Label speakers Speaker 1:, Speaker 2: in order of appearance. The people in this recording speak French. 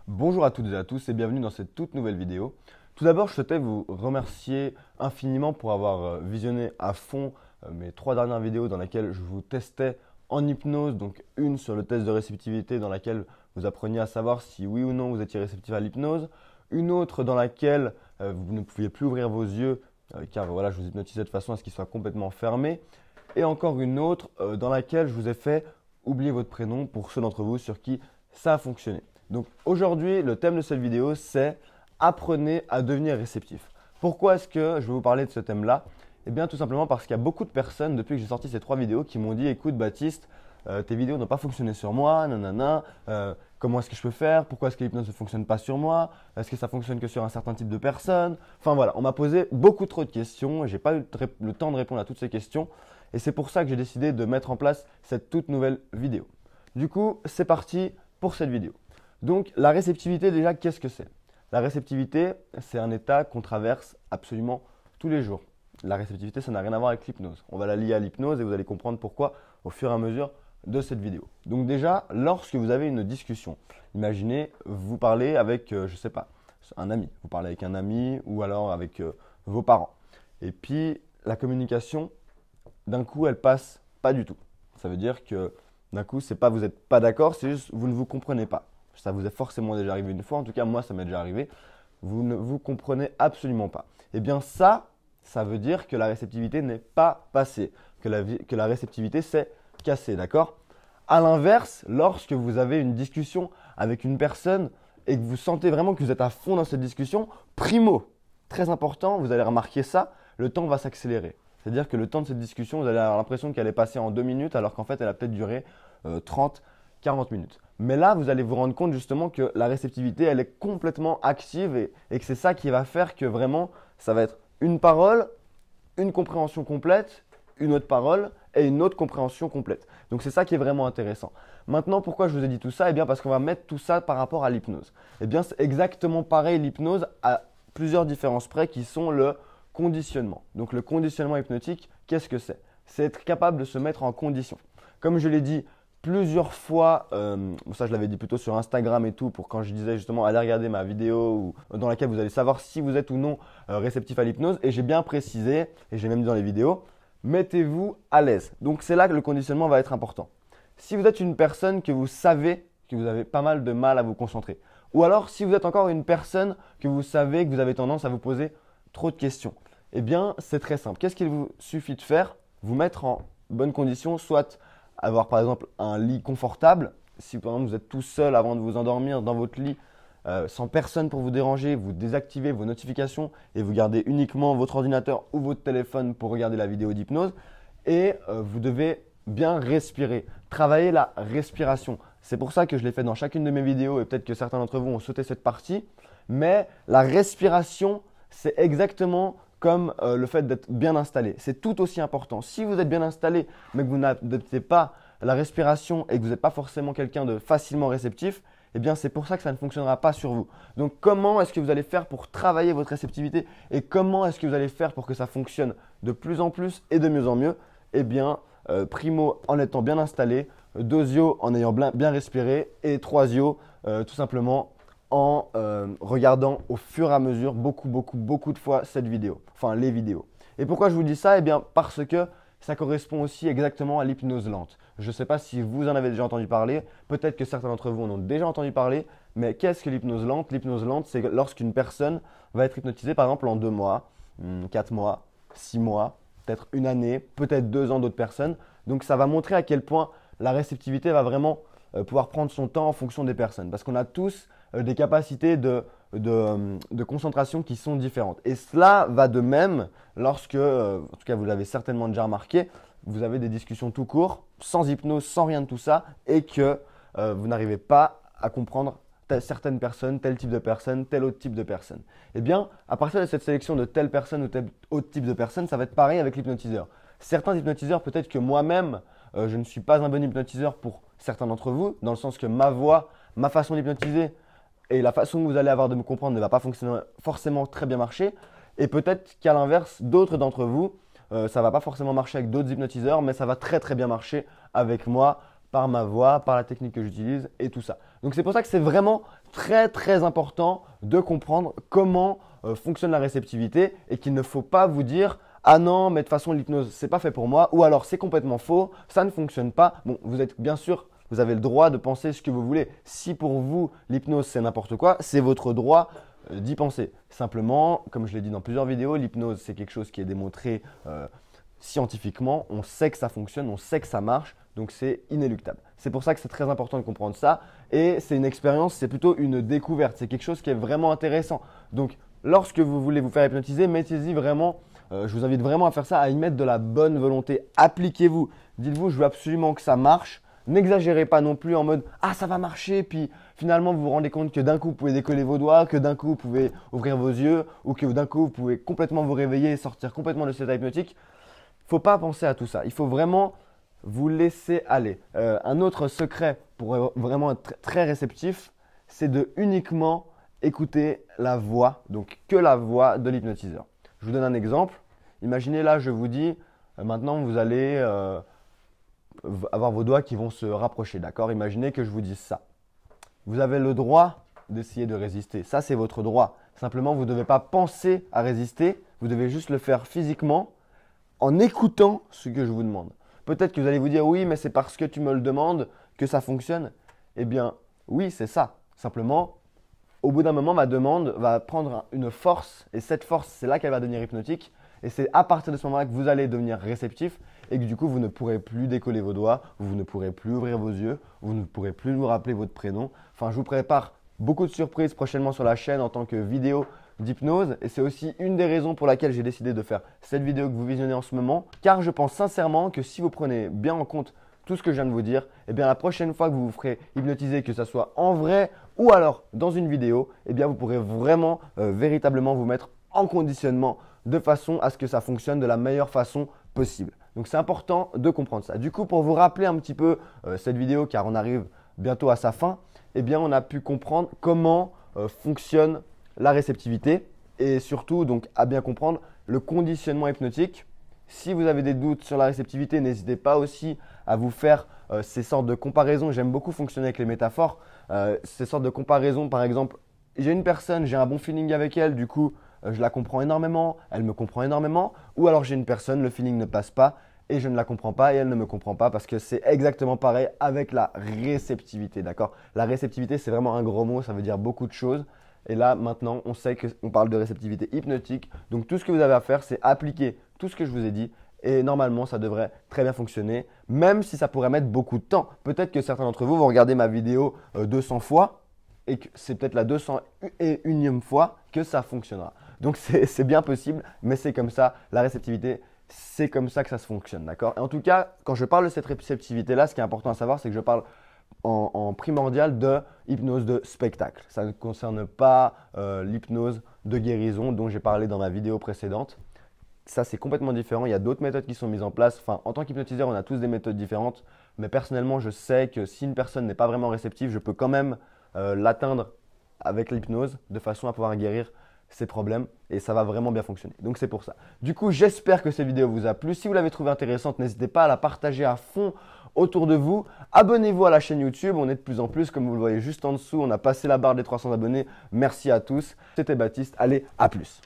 Speaker 1: Bonjour à toutes et à tous et bienvenue dans cette toute nouvelle vidéo. Tout d'abord, je souhaitais vous remercier infiniment pour avoir visionné à fond mes 3 dernières vidéos dans lesquelles je vous testais en hypnose. Donc une sur le test de réceptivité dans laquelle vous appreniez à savoir si oui ou non vous étiez réceptif à l'hypnose. Une autre dans laquelle vous ne pouviez plus ouvrir vos yeux car voilà, je vous hypnotisais de façon à ce qu'ils soient complètement fermés. Et encore une autre dans laquelle je vous ai fait oublier votre prénom pour ceux d'entre vous sur qui ça a fonctionné. Donc aujourd'hui, le thème de cette vidéo, c'est apprenez à devenir réceptif. Pourquoi est-ce que je vais vous parler de ce thème-là? Eh bien, tout simplement parce qu'il y a beaucoup de personnes, depuis que j'ai sorti ces 3 vidéos, qui m'ont dit, écoute Baptiste, tes vidéos n'ont pas fonctionné sur moi, nanana, comment est-ce que je peux faire? Pourquoi est-ce que l'hypnose ne fonctionne pas sur moi? Est-ce que ça fonctionne que sur un certain type de personne? Enfin voilà, on m'a posé beaucoup trop de questions et je n'ai pas eu le temps de répondre à toutes ces questions. Et c'est pour ça que j'ai décidé de mettre en place cette toute nouvelle vidéo. Du coup, c'est parti pour cette vidéo. Donc la réceptivité déjà, qu'est-ce que c'est? La réceptivité, c'est un état qu'on traverse absolument tous les jours. La réceptivité, ça n'a rien à voir avec l'hypnose. On va la lier à l'hypnose et vous allez comprendre pourquoi au fur et à mesure de cette vidéo. Donc déjà, lorsque vous avez une discussion, imaginez, vous parlez avec, je ne sais pas, un ami. Vous parlez avec un ami ou alors avec vos parents. Et puis la communication, d'un coup, elle passe pas du tout. Ça veut dire que d'un coup, c'est pas vous n'êtes pas d'accord, c'est juste vous ne vous comprenez pas. Ça vous est forcément déjà arrivé une fois, en tout cas moi ça m'est déjà arrivé. Vous ne vous comprenez absolument pas. Eh bien ça veut dire que la réceptivité n'est pas passée, que la réceptivité s'est cassée, d'accord? À l'inverse, lorsque vous avez une discussion avec une personne et que vous sentez vraiment que vous êtes à fond dans cette discussion, primo, très important, vous allez remarquer ça, le temps va s'accélérer. C'est-à-dire que le temps de cette discussion, vous allez avoir l'impression qu'elle est passée en 2 minutes alors qu'en fait elle a peut-être duré 30, 40 minutes. Mais là, vous allez vous rendre compte justement que la réceptivité, elle est complètement active et que c'est ça qui va faire que vraiment, ça va être une parole, une compréhension complète, une autre parole et une autre compréhension complète. Donc c'est ça qui est vraiment intéressant. Maintenant, pourquoi je vous ai dit tout ça? Eh bien parce qu'on va mettre tout ça par rapport à l'hypnose. Eh bien c'est exactement pareil l'hypnose à plusieurs différences près qui sont le conditionnement. Donc le conditionnement hypnotique, qu'est-ce que c'est? C'est être capable de se mettre en condition. Comme je l'ai dit plusieurs fois, ça je l'avais dit plutôt sur Instagram et tout, pour quand je disais justement allez regarder ma vidéo dans laquelle vous allez savoir si vous êtes ou non réceptif à l'hypnose. Et j'ai bien précisé, et j'ai même dit dans les vidéos, mettez-vous à l'aise. Donc c'est là que le conditionnement va être important. Si vous êtes une personne que vous savez que vous avez pas mal de mal à vous concentrer, ou alors si vous êtes encore une personne que vous savez que vous avez tendance à vous poser trop de questions, eh bien c'est très simple. Qu'est-ce qu'il vous suffit de faire? Vous mettre en bonne condition, soit avoir par exemple un lit confortable. Si par exemple vous êtes tout seul avant de vous endormir dans votre lit, sans personne pour vous déranger, vous désactivez vos notifications et vous gardez uniquement votre ordinateur ou votre téléphone pour regarder la vidéo d'hypnose. Et vous devez bien respirer, travailler la respiration. C'est pour ça que je l'ai fait dans chacune de mes vidéos et peut-être que certains d'entre vous ont sauté cette partie. Mais la respiration, c'est exactement comme le fait d'être bien installé. C'est tout aussi important. Si vous êtes bien installé, mais que vous n'adoptez pas la respiration et que vous n'êtes pas forcément quelqu'un de facilement réceptif, eh bien c'est pour ça que ça ne fonctionnera pas sur vous. Donc comment est-ce que vous allez faire pour travailler votre réceptivité et comment est-ce que vous allez faire pour que ça fonctionne de plus en plus et de mieux en mieux? Eh bien, primo en étant bien installé, deuxio en ayant bien respiré et troisio tout simplement en regardant au fur et à mesure beaucoup de fois cette vidéo, enfin les vidéos. Et pourquoi je vous dis ça? Eh bien parce que ça correspond aussi exactement à l'hypnose lente. Je ne sais pas si vous en avez déjà entendu parler, peut-être que certains d'entre vous en ont déjà entendu parler, mais qu'est-ce que l'hypnose lente? L'hypnose lente, c'est lorsqu'une personne va être hypnotisée par exemple en 2 mois, 4 mois, 6 mois, peut-être une année, peut-être 2 ans d'autres personnes. Donc ça va montrer à quel point la réceptivité va vraiment pouvoir prendre son temps en fonction des personnes. Parce qu'on a tous des capacités de concentration qui sont différentes. Et cela va de même lorsque, en tout cas vous l'avez certainement déjà remarqué, vous avez des discussions tout court, sans hypnose, sans rien de tout ça, et que vous n'arrivez pas à comprendre certaines personnes, tel type de personne, tel autre type de personne. Eh bien, à partir de cette sélection de telle personne ou tel autre type de personne, ça va être pareil avec l'hypnotiseur. Certains hypnotiseurs, peut-être que moi-même, je ne suis pas un bon hypnotiseur pour certains d'entre vous, dans le sens que ma voix, ma façon d'hypnotiser et la façon que vous allez avoir de me comprendre ne va pas forcément très bien marcher. Et peut-être qu'à l'inverse, d'autres d'entre vous, ça ne va pas forcément marcher avec d'autres hypnotiseurs, mais ça va très bien marcher avec moi, par ma voix, par la technique que j'utilise et tout ça. Donc c'est pour ça que c'est vraiment très très important de comprendre comment fonctionne la réceptivité et qu'il ne faut pas vous dire ah non, mais de toute façon, l'hypnose, c'est pas fait pour moi, ou alors c'est complètement faux, ça ne fonctionne pas. Bon, vous êtes bien sûr, vous avez le droit de penser ce que vous voulez. Si pour vous, l'hypnose, c'est n'importe quoi, c'est votre droit d'y penser. Simplement, comme je l'ai dit dans plusieurs vidéos, l'hypnose, c'est quelque chose qui est démontré scientifiquement. On sait que ça fonctionne, on sait que ça marche, donc c'est inéluctable. C'est pour ça que c'est très important de comprendre ça. Et c'est une expérience, c'est plutôt une découverte. C'est quelque chose qui est vraiment intéressant. Donc, lorsque vous voulez vous faire hypnotiser, mettez-y vraiment. Je vous invite vraiment à faire ça, à y mettre de la bonne volonté. Appliquez-vous. Dites-vous, je veux absolument que ça marche. N'exagérez pas non plus en mode ah ça va marcher, puis finalement vous vous rendez compte que d'un coup vous pouvez décoller vos doigts, que d'un coup vous pouvez ouvrir vos yeux ou que d'un coup vous pouvez complètement vous réveiller et sortir complètement de cet état hypnotique. Il ne faut pas penser à tout ça. Il faut vraiment vous laisser aller. Un autre secret pour vraiment être très réceptif, c'est de uniquement écouter la voix, donc que la voix de l'hypnotiseur. Je vous donne un exemple. Imaginez là, je vous dis, maintenant vous allez avoir vos doigts qui vont se rapprocher, d'accord? Imaginez que je vous dise ça. Vous avez le droit d'essayer de résister. Ça, c'est votre droit. Simplement, vous ne devez pas penser à résister. Vous devez juste le faire physiquement en écoutant ce que je vous demande. Peut-être que vous allez vous dire, oui, mais c'est parce que tu me le demandes que ça fonctionne. Eh bien, oui, c'est ça. Simplement, au bout d'un moment, ma demande va prendre une force et cette force, c'est là qu'elle va devenir hypnotique. Et c'est à partir de ce moment-là que vous allez devenir réceptif et que du coup, vous ne pourrez plus décoller vos doigts, vous ne pourrez plus ouvrir vos yeux, vous ne pourrez plus vous rappeler votre prénom. Enfin, je vous prépare beaucoup de surprises prochainement sur la chaîne en tant que vidéo d'hypnose et c'est aussi une des raisons pour laquelle j'ai décidé de faire cette vidéo que vous visionnez en ce moment car je pense sincèrement que si vous prenez bien en compte tout ce que je viens de vous dire, eh bien la prochaine fois que vous vous ferez hypnotiser, que ce soit en vrai ou alors dans une vidéo, eh bien vous pourrez vraiment véritablement vous mettre en conditionnement de façon à ce que ça fonctionne de la meilleure façon possible. Donc c'est important de comprendre ça. Du coup, pour vous rappeler un petit peu cette vidéo car on arrive bientôt à sa fin, eh bien on a pu comprendre comment fonctionne la réceptivité et surtout donc à bien comprendre le conditionnement hypnotique. Si vous avez des doutes sur la réceptivité, n'hésitez pas aussi à vous faire ces sortes de comparaisons. J'aime beaucoup fonctionner avec les métaphores. Ces sortes de comparaisons, par exemple, j'ai une personne, j'ai un bon feeling avec elle, du coup, je la comprends énormément, elle me comprend énormément. Ou alors j'ai une personne, le feeling ne passe pas et je ne la comprends pas et elle ne me comprend pas parce que c'est exactement pareil avec la réceptivité, d'accord? La réceptivité, c'est vraiment un gros mot, ça veut dire beaucoup de choses. Et là, maintenant, on sait qu'on parle de réceptivité hypnotique. Donc, tout ce que vous avez à faire, c'est appliquer tout ce que je vous ai dit. Et normalement, ça devrait très bien fonctionner, même si ça pourrait mettre beaucoup de temps. Peut-être que certains d'entre vous vont regarder ma vidéo 200 fois et que c'est peut-être la 201e fois que ça fonctionnera. Donc, c'est bien possible, mais c'est comme ça. La réceptivité, c'est comme ça que ça se fonctionne, d'accord? Et en tout cas, quand je parle de cette réceptivité-là, ce qui est important à savoir, c'est que je parle en primordial de hypnose de spectacle. Ça ne concerne pas l'hypnose de guérison dont j'ai parlé dans ma vidéo précédente. Ça, c'est complètement différent. Il y a d'autres méthodes qui sont mises en place. Enfin, en tant qu'hypnotiseur, on a tous des méthodes différentes. Mais personnellement, je sais que si une personne n'est pas vraiment réceptive, je peux quand même l'atteindre avec l'hypnose de façon à pouvoir guérir ses problèmes et ça va vraiment bien fonctionner. Donc c'est pour ça. Du coup, j'espère que cette vidéo vous a plu. Si vous l'avez trouvée intéressante, n'hésitez pas à la partager à fond autour de vous. Abonnez-vous à la chaîne YouTube, on est de plus en plus, comme vous le voyez juste en dessous, on a passé la barre des 300 abonnés. Merci à tous. C'était Baptiste, allez, à plus.